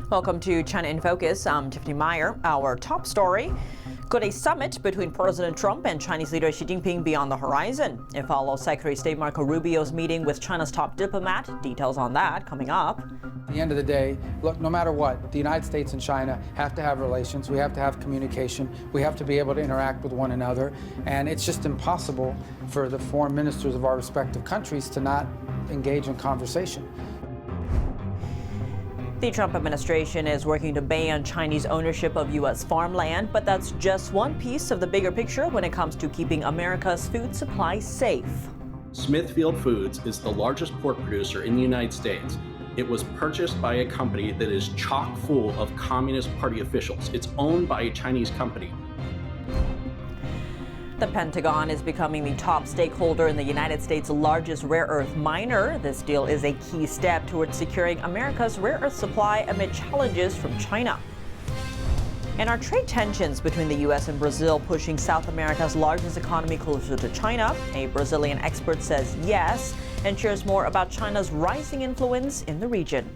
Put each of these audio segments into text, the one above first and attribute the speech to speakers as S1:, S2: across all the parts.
S1: Welcome to China in Focus. I'm Tiffany Meyer. Our top story: could a summit between President Trump and Chinese leader Xi Jinping be on the horizon? It follows Secretary of State Marco Rubio's meeting with China's top diplomat. Details on that coming up.
S2: At the end of the day, look, no matter what, the United States and China have to have relations. We have to have communication. We have to be able to interact with one another. And it's just impossible for the foreign ministers of our respective countries to not engage in conversation.
S1: The Trump administration is working to ban Chinese ownership of U.S. farmland, but that's just one piece of the bigger picture when it comes to keeping America's food supply safe.
S3: Smithfield Foods is the largest pork producer in the United States. It was purchased by a company that is chock full of Communist Party officials. It's owned by a Chinese company.
S1: The Pentagon is becoming the top stakeholder in the United States' largest rare earth miner. This deal is a key step towards securing America's rare earth supply amid challenges from China. And are trade tensions between the U.S. and Brazil pushing South America's largest economy closer to China? A Brazilian expert says yes, and shares more about China's rising influence in the region.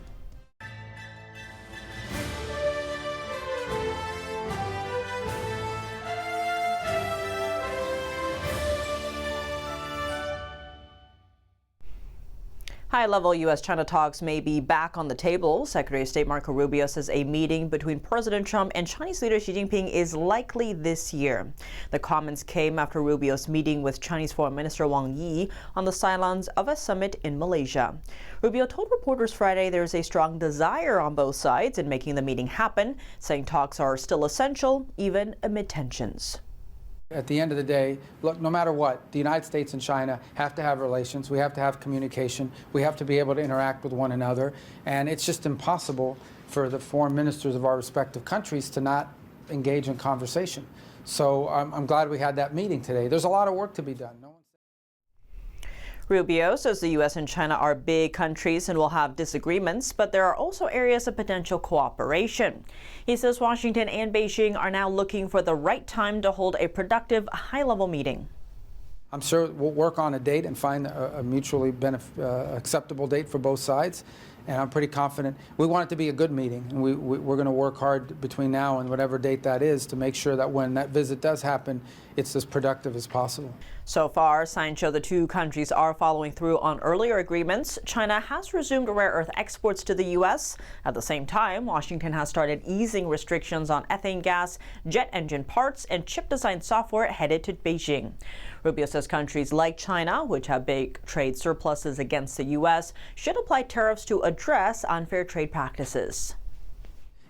S1: High-level U.S.-China talks may be back on the table. Secretary of State Marco Rubio says a meeting between President Trump and Chinese leader Xi Jinping is likely this year. The comments came after Rubio's meeting with Chinese Foreign Minister Wang Yi on the sidelines of a summit in Malaysia. Rubio told reporters Friday there's a strong desire on both sides in making the meeting happen, saying talks are still essential, even amid tensions.
S2: At the end of the day, look, no matter what, the United States and China have to have relations. We have to have communication. We have to be able to interact with one another. And it's just impossible for the foreign ministers of our respective countries to not engage in conversation. So I'm glad we had that meeting today. There's a lot of work to be done.
S1: Rubio says the U.S. and China are big countries and will have disagreements, but there are also areas of potential cooperation. He says Washington and Beijing are now looking for the right time to hold a productive, high-level meeting.
S2: I'm sure we'll work on a date and find a mutually acceptable date for both sides. And I'm pretty confident. We want it to be a good meeting, and we're going to work hard between now and whatever date that is to make sure that when that visit does happen, it's as productive as possible.
S1: So far, signs show the two countries are following through on earlier agreements. China has resumed rare earth exports to the U.S. At the same time, Washington has started easing restrictions on ethane gas, jet engine parts, and chip design software headed to Beijing. Rubio says countries like China, which have big trade surpluses against the U.S., should apply tariffs to address unfair trade practices.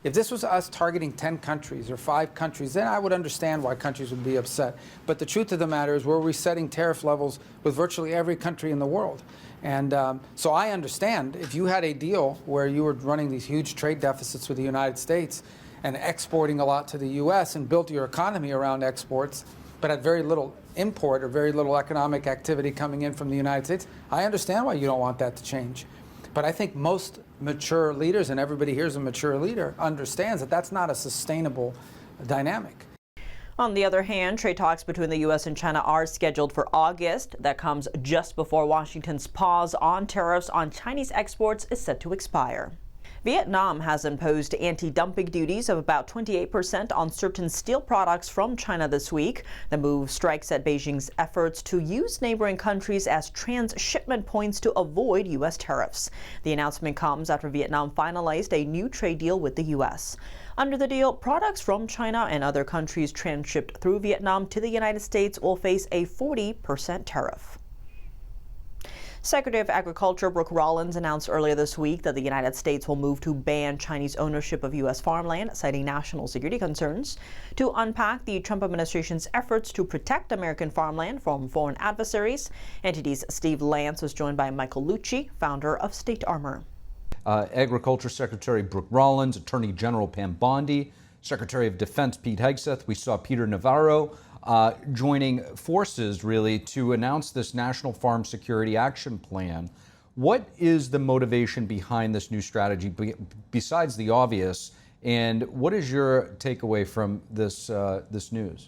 S2: If this was us targeting 10 countries or 5 countries, then I would understand why countries would be upset. But the truth of the matter is we're resetting tariff levels with virtually every country in the world. And so I understand if you had a deal where you were running these huge trade deficits with the United States and exporting a lot to the U.S. and built your economy around exports, but had very little import or very little economic activity coming in from the United States, I understand why you don't want that to change. But I think most mature leaders, and everybody here is a mature leader, understands that that's not a sustainable dynamic.
S1: On the other hand, trade talks between the U.S. and China are scheduled for August. That comes just before Washington's pause on tariffs on Chinese exports is set to expire. Vietnam has imposed anti-dumping duties of about 28% on certain steel products from China this week. The move strikes at Beijing's efforts to use neighboring countries as transshipment points to avoid U.S. tariffs. The announcement comes after Vietnam finalized a new trade deal with the U.S. Under the deal, products from China and other countries transshipped through Vietnam to the United States will face a 40% tariff. Secretary of Agriculture Brooke Rollins announced earlier this week that the United States will move to ban Chinese ownership of U.S. farmland, citing national security concerns. To unpack the Trump administration's efforts to protect American farmland from foreign adversaries, NTD's Steve Lance was joined by Michael Lucci, founder of State Armor.
S4: Agriculture Secretary Brooke Rollins, Attorney General Pam Bondi, Secretary of Defense Pete Hegseth. We saw Peter Navarro joining forces, really, to announce this National Farm Security Action Plan. What is the motivation behind this new strategy, besides the obvious, and what is your takeaway from this news?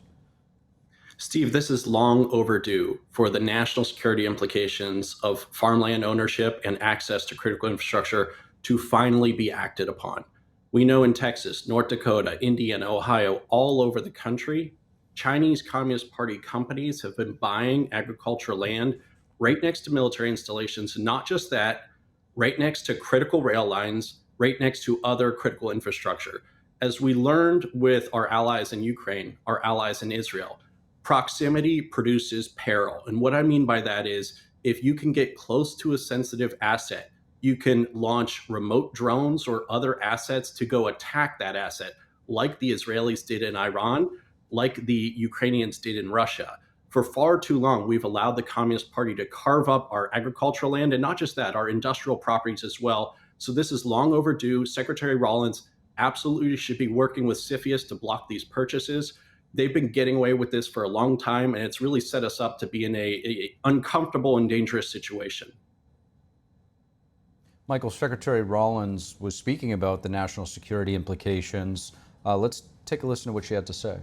S3: Steve, this is long overdue for the national security implications of farmland ownership and access to critical infrastructure to finally be acted upon. We know in Texas, North Dakota, Indiana, Ohio, all over the country, Chinese Communist Party companies have been buying agricultural land right next to military installations. Not just that, right next to critical rail lines, right next to other critical infrastructure. As we learned with our allies in Ukraine, our allies in Israel, proximity produces peril. And what I mean by that is if you can get close to a sensitive asset, you can launch remote drones or other assets to go attack that asset, like the Israelis did in Iran, like the Ukrainians did in Russia. For far too long, we've allowed the Communist Party to carve up our agricultural land, and not just that, our industrial properties as well. So this is long overdue. Secretary Rawlins absolutely should be working with CFIUS to block these purchases. They've been getting away with this for a long time, and it's really set us up to be in a uncomfortable and dangerous situation.
S4: Michael, Secretary Rawlins was speaking about the national security implications. Let's take a listen to what she had to say.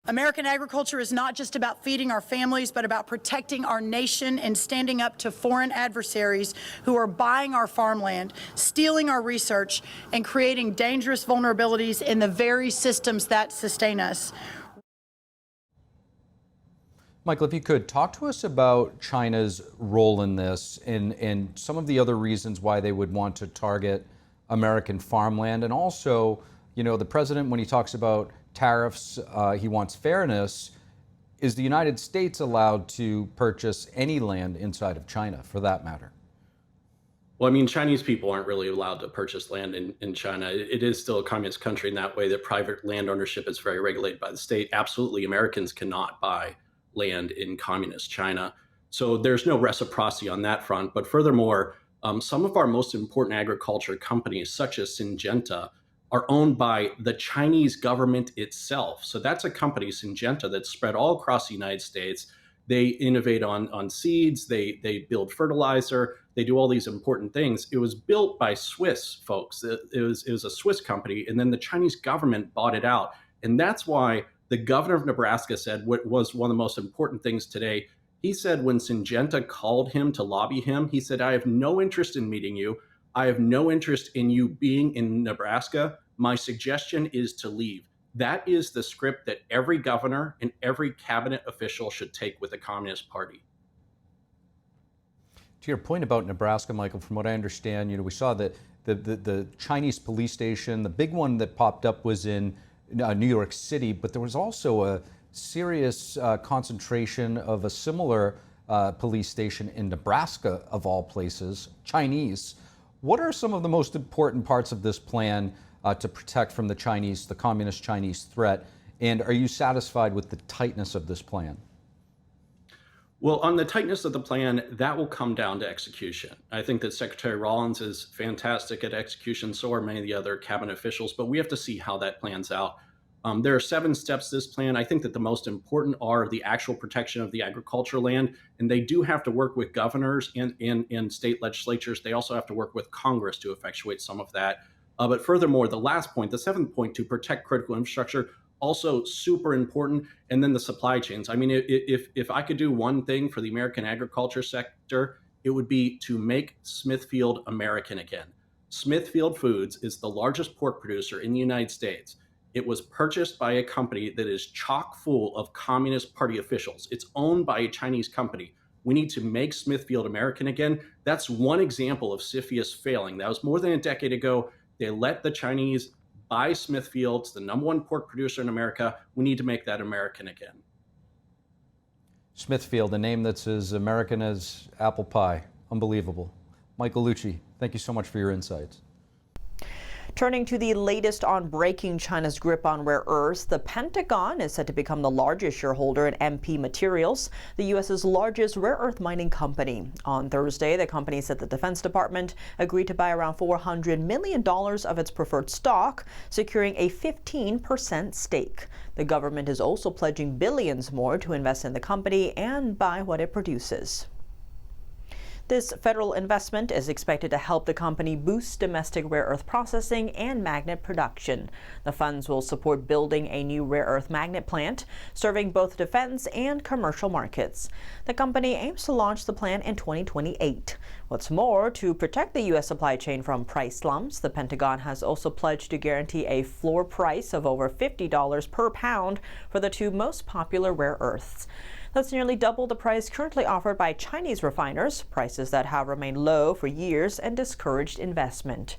S5: American agriculture is not just about feeding our families, but about protecting our nation and standing up to foreign adversaries who are buying our farmland, stealing our research, and creating dangerous vulnerabilities in the very systems that sustain us.
S4: Michael, if you could, talk to us about China's role in this and some of the other reasons why they would want to target American farmland. And also, you know, the president, when he talks about tariffs, he wants fairness. Is the United States allowed to purchase any land inside of China, for that matter?
S3: Well, I mean, Chinese people aren't really allowed to purchase land in China. It is still a communist country in that way that private land ownership is very regulated by the state. Absolutely, Americans cannot buy land in communist China. So there's no reciprocity on that front. But furthermore, some of our most important agriculture companies, such as Syngenta, are owned by the Chinese government itself. So that's a company, Syngenta, that's spread all across the United States. They innovate on seeds, they build fertilizer, they do all these important things. It was built by Swiss folks. It was a Swiss company, and then the Chinese government bought it out. And that's why the governor of Nebraska said what was one of the most important things today. He said when Syngenta called him to lobby him, he said, "I have no interest in meeting you. I have no interest in you being in Nebraska. My suggestion is to leave." That is the script that every governor and every cabinet official should take with the Communist Party.
S4: To your point about Nebraska, Michael, from what I understand, you know, we saw that the Chinese police station, the big one that popped up was in New York City, but there was also a serious concentration of a similar police station in Nebraska, of all places, Chinese. What are some of the most important parts of this plan to protect from the Chinese, the communist Chinese threat? And are you satisfied with the tightness of this plan?
S3: Well, on the tightness of the plan, that will come down to execution. I think that Secretary Rawlins is fantastic at execution, so are many of the other cabinet officials, but we have to see how that plans out. There are 7 steps to this plan. I think that the most important are the actual protection of the agricultural land, and they do have to work with governors and state legislatures. They also have to work with Congress to effectuate some of that. But furthermore, the last point, the 7th point, to protect critical infrastructure, also super important. And then the supply chains. I mean, if I could do one thing for the American agriculture sector, it would be to make Smithfield American again. Smithfield Foods is the largest pork producer in the United States. It was purchased by a company that is chock full of Communist Party officials. It's owned by a Chinese company. We need to make Smithfield American again. That's one example of CFIUS failing. That was more than a decade ago. They let the Chinese buy Smithfield. It's the #1 pork producer in America. We need to make that American again.
S4: Smithfield, a name that's as American as apple pie. Unbelievable. Michael Lucci, thank you so much for your insights.
S1: Turning to the latest on breaking China's grip on rare earths, the Pentagon is set to become the largest shareholder in MP Materials, the U.S.'s largest rare earth mining company. On Thursday, the company said the Defense Department agreed to buy around $400 million of its preferred stock, securing a 15% stake. The government is also pledging billions more to invest in the company and buy what it produces. This federal investment is expected to help the company boost domestic rare earth processing and magnet production. The funds will support building a new rare earth magnet plant, serving both defense and commercial markets. The company aims to launch the plant in 2028. What's more, to protect the U.S. supply chain from price slumps, the Pentagon has also pledged to guarantee a floor price of over $50 per pound for the two most popular rare earths. That's nearly double the price currently offered by Chinese refiners, prices that have remained low for years and discouraged investment.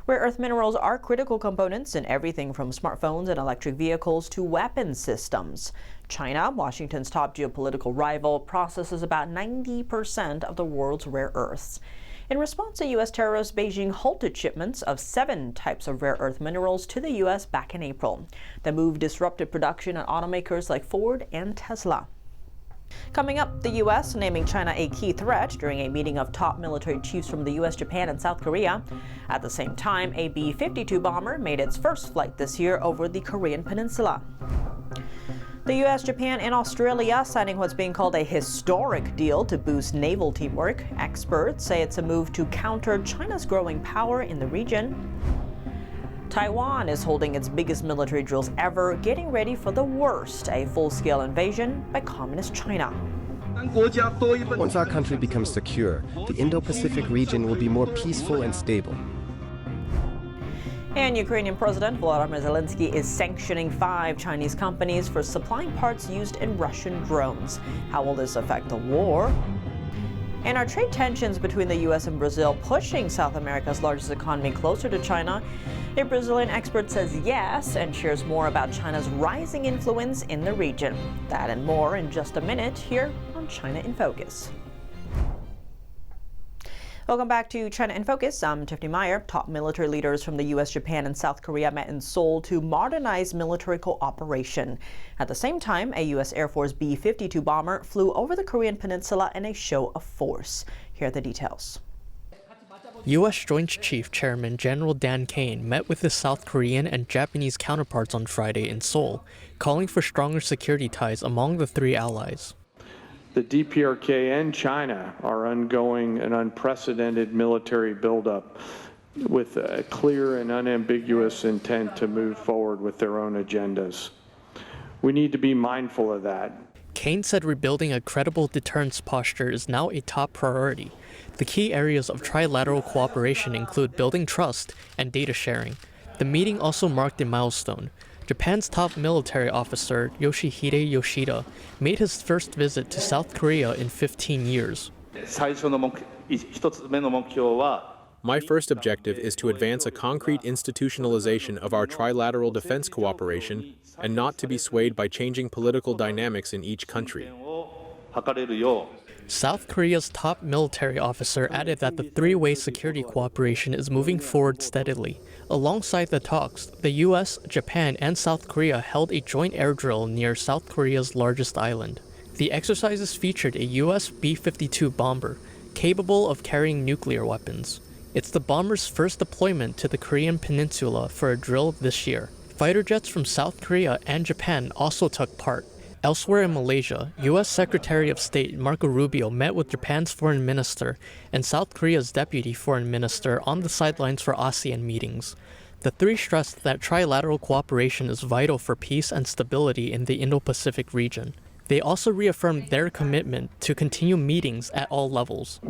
S1: Rare earth minerals are critical components in everything from smartphones and electric vehicles to weapons systems. China, Washington's top geopolitical rival, processes about 90% of the world's rare earths. In response to U.S. tariffs, Beijing halted shipments of 7 types of rare earth minerals to the U.S. back in April. The move disrupted production at automakers like Ford and Tesla. Coming up, the U.S. naming China a key threat during a meeting of top military chiefs from the U.S., Japan, and South Korea. At the same time, a B-52 bomber made its first flight this year over the Korean Peninsula. The U.S., Japan, and Australia signing what's being called a historic deal to boost naval teamwork. Experts say it's a move to counter China's growing power in the region. Taiwan is holding its biggest military drills ever, getting ready for the worst, a full-scale invasion by Communist China.
S6: Once our country becomes secure, the Indo-Pacific region will be more peaceful and stable.
S1: And Ukrainian President Volodymyr Zelensky is sanctioning 5 Chinese companies for supplying parts used in Russian drones. How will this affect the war? And are trade tensions between the U.S. and Brazil pushing South America's largest economy closer to China? A Brazilian expert says yes and shares more about China's rising influence in the region. That and more in just a minute here on China in Focus. Welcome back to China in Focus. I'm Tiffany Meyer. Top military leaders from the U.S., Japan, and South Korea met in Seoul to modernize military cooperation. At the same time, a U.S. Air Force B-52 bomber flew over the Korean Peninsula in a show of force. Here are the details.
S7: U.S. Joint Chief Chairman General Dan Kane met with his South Korean and Japanese counterparts on Friday in Seoul, calling for stronger security ties among the 3 allies.
S8: The DPRK and China are undergoing an unprecedented military buildup with a clear and unambiguous intent to move forward with their own agendas. We need to be mindful of that.
S7: Kane said rebuilding a credible deterrence posture is now a top priority. The key areas of trilateral cooperation include building trust and data sharing. The meeting also marked a milestone. Japan's top military officer, Yoshihide Yoshida, made his first visit to South Korea in 15 years.
S9: My first objective is to advance a concrete institutionalization of our trilateral defense cooperation and not to be swayed by changing political dynamics in each country.
S7: South Korea's top military officer added that the 3-way security cooperation is moving forward steadily. Alongside the talks, the U.S., Japan, and South Korea held a joint air drill near South Korea's largest island. The exercises featured a U.S. B-52 bomber, capable of carrying nuclear weapons. It's the bomber's first deployment to the Korean Peninsula for a drill this year. Fighter jets from South Korea and Japan also took part. Elsewhere in Malaysia, U.S. Secretary of State Marco Rubio met with Japan's foreign minister and South Korea's deputy foreign minister on the sidelines for ASEAN meetings. The 3 stressed that trilateral cooperation is vital for peace and stability in the Indo-Pacific region. They also reaffirmed their commitment to continue meetings at all levels.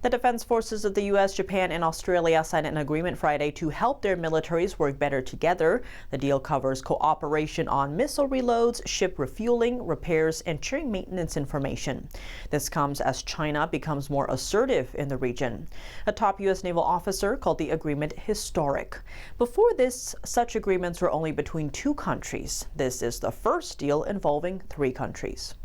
S1: The defense forces of the U.S., Japan, and Australia signed an agreement Friday to help their militaries work better together. The deal covers cooperation on missile reloads, ship refueling, repairs, and sharing maintenance information. This comes as China becomes more assertive in the region. A top U.S. naval officer called the agreement historic. Before this, such agreements were only between 2 countries. This is the first deal involving 3 countries.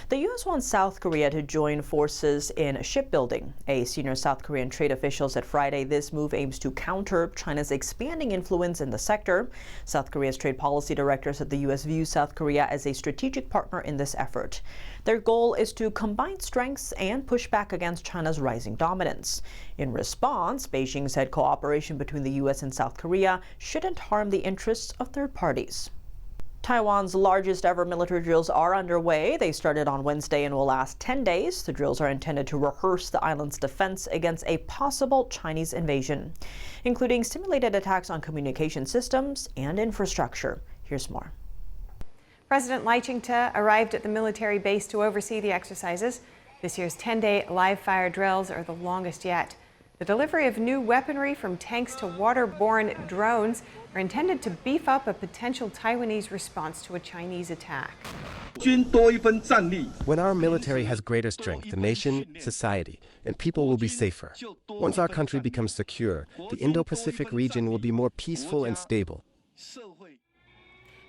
S1: The U.S. wants South Korea to join forces in shipbuilding. A senior South Korean trade official said Friday this move aims to counter China's expanding influence in the sector. South Korea's trade policy director said the U.S. views South Korea as a strategic partner in this effort. Their goal is to combine strengths and push back against China's rising dominance. In response, Beijing said cooperation between the U.S. and South Korea shouldn't harm the interests of third parties. Taiwan's largest ever military drills are underway. They started on Wednesday and will last 10 days. The drills are intended to rehearse the island's defense against a possible Chinese invasion, including simulated attacks on communication systems and infrastructure. Here's more.
S10: President Xi Jinping arrived at the military base to oversee the exercises. This year's 10-day live-fire drills are the longest yet. The delivery of new weaponry from tanks to waterborne drones are intended to beef up a potential Taiwanese response to a Chinese attack.
S6: When our military has greater strength, the nation, society, and people will be safer. Once our country becomes secure, the Indo-Pacific region will be more peaceful and stable.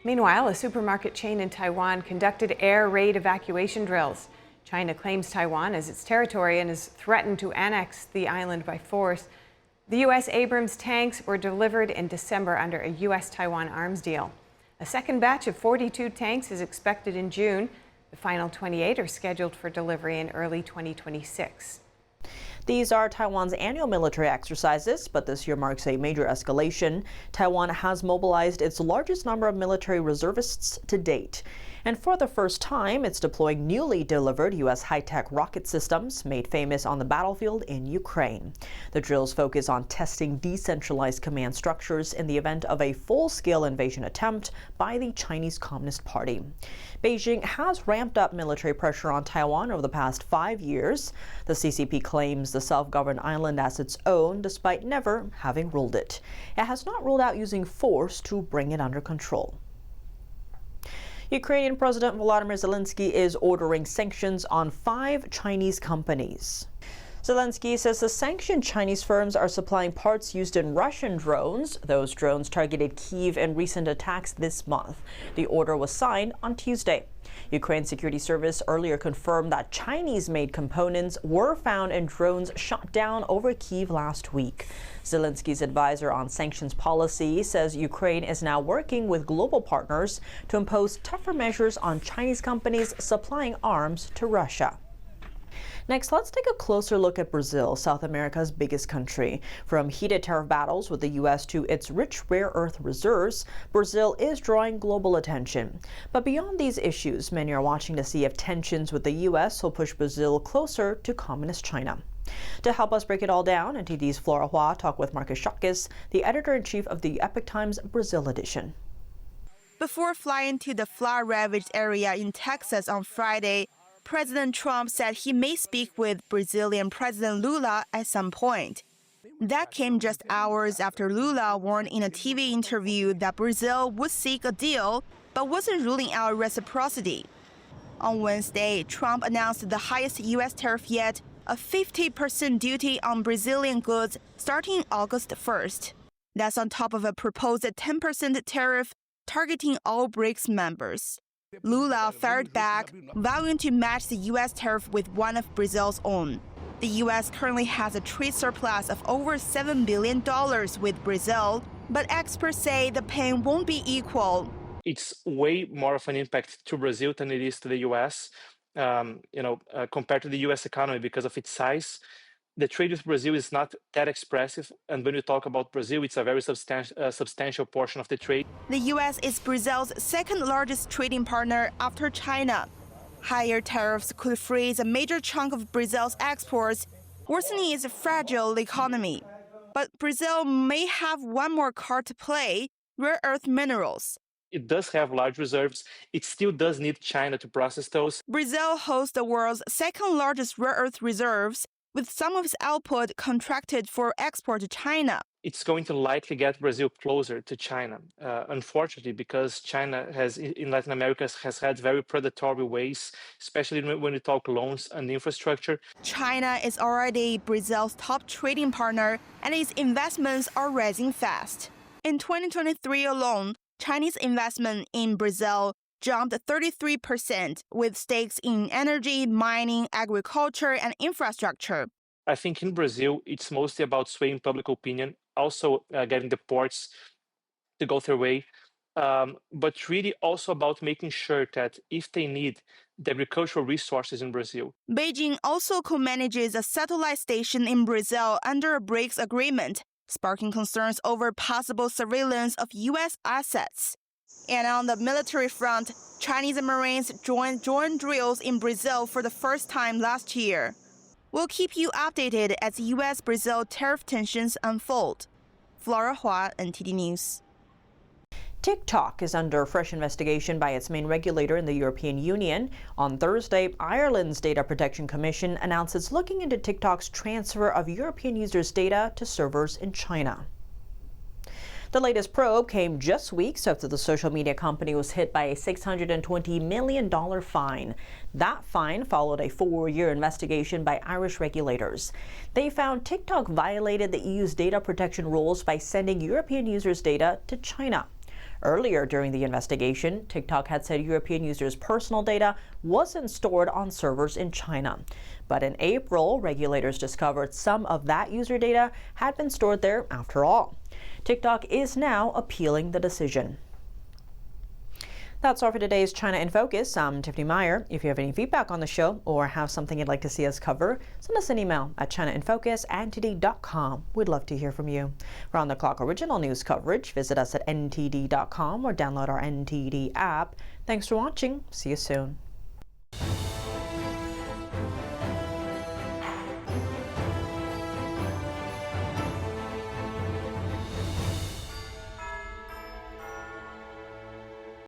S10: Meanwhile, a supermarket chain in Taiwan conducted air raid evacuation drills. China claims Taiwan as its territory and has threatened to annex the island by force. The U.S. Abrams tanks were delivered in December under a U.S.-Taiwan arms deal. A second batch of 42 tanks is expected in June. The final 28 are scheduled for delivery in early 2026.
S1: These are Taiwan's annual military exercises, but this year marks a major escalation. Taiwan has mobilized its largest number of military reservists to date. And for the first time, it's deploying newly delivered U.S. high-tech rocket systems made famous on the battlefield in Ukraine. The drills focus on testing decentralized command structures in the event of a full-scale invasion attempt by the Chinese Communist Party. Beijing has ramped up military pressure on Taiwan over the past 5 years. The CCP claims the self-governed island as its own, despite never having ruled it. It has not ruled out using force to bring it under control. Ukrainian President Volodymyr Zelensky is ordering sanctions on 5 Chinese companies. Zelensky says the sanctioned Chinese firms are supplying parts used in Russian drones. Those drones targeted Kyiv in recent attacks this month. The order was signed on Tuesday. Ukraine's security service earlier confirmed that Chinese-made components were found in drones shot down over Kyiv last week. Zelensky's advisor on sanctions policy says Ukraine is now working with global partners to impose tougher measures on Chinese companies supplying arms to Russia. Next, let's take a closer look at Brazil, South America's biggest country. From heated tariff battles with the U.S. to its rich rare earth reserves, Brazil is drawing global attention. But beyond these issues, many are watching to see if tensions with the U.S. will push Brazil closer to communist China. To help us break it all down, NTD's Flora Hua talked with Marcus Shakis, the editor-in-chief of the Epoch Times Brazil edition.
S11: Before flying to the flood-ravaged area in Texas on Friday, President Trump said he may speak with Brazilian President Lula at some point. That came just hours after Lula warned in a TV interview that Brazil would seek a deal, but wasn't ruling out reciprocity. On Wednesday, Trump announced the highest U.S. tariff yet, a 50% duty on Brazilian goods starting August 1st. That's on top of a proposed 10% tariff targeting all BRICS members. Lula fired back, vowing to match the U.S. tariff with one of Brazil's own. The U.S. currently has a trade surplus of over $7 billion with Brazil, but experts say the pain won't be equal.
S12: It's way more of an impact to Brazil than it is to the U.S. Compared to the U.S. economy because of its size. The trade with Brazil is not that expressive, and when you talk about Brazil, it's a very substantial portion of the trade.
S11: The U.S. is Brazil's second largest trading partner after China. Higher tariffs could freeze a major chunk of Brazil's exports, worsening its fragile economy. But Brazil may have one more card to play: rare earth minerals.
S12: It does have large reserves. It still does need China to process those.
S11: Brazil hosts the world's second largest rare earth reserves, with some of its output contracted for export to China.
S12: It's going to likely get Brazil closer to China, unfortunately, because China in Latin America has had very predatory ways, especially when you talk loans and infrastructure.
S11: China is already Brazil's top trading partner, and its investments are rising fast. In 2023 alone, Chinese investment in Brazil jumped 33%, with stakes in energy, mining, agriculture, and infrastructure.
S12: I think in Brazil, it's mostly about swaying public opinion, also getting the ports to go their way, but really also about making sure that if they need the agricultural resources in Brazil.
S11: Beijing also co-manages a satellite station in Brazil under a BRICS agreement, sparking concerns over possible surveillance of U.S. assets. And on the military front, Chinese Marines joined joint drills in Brazil for the first time last year. We'll keep you updated as U.S.-Brazil tariff tensions unfold. Flora Hua, NTD News.
S1: TikTok is under fresh investigation by its main regulator in the European Union. On Thursday, Ireland's Data Protection Commission announced it's looking into TikTok's transfer of European users' data to servers in China. The latest probe came just weeks after the social media company was hit by a $620 million fine. That fine followed a 4-year investigation by Irish regulators. They found TikTok violated the EU's data protection rules by sending European users' data to China. Earlier during the investigation, TikTok had said European users' personal data wasn't stored on servers in China. But in April, regulators discovered some of that user data had been stored there after all. TikTok is now appealing the decision. That's all for today's China in Focus. I'm Tiffany Meyer. If you have any feedback on the show or have something you'd like to see us cover, send us an email at chinainfocus@ntd.com. We'd love to hear from you. For on-the-clock original news coverage, visit us at ntd.com or download our NTD app. Thanks for watching. See you soon.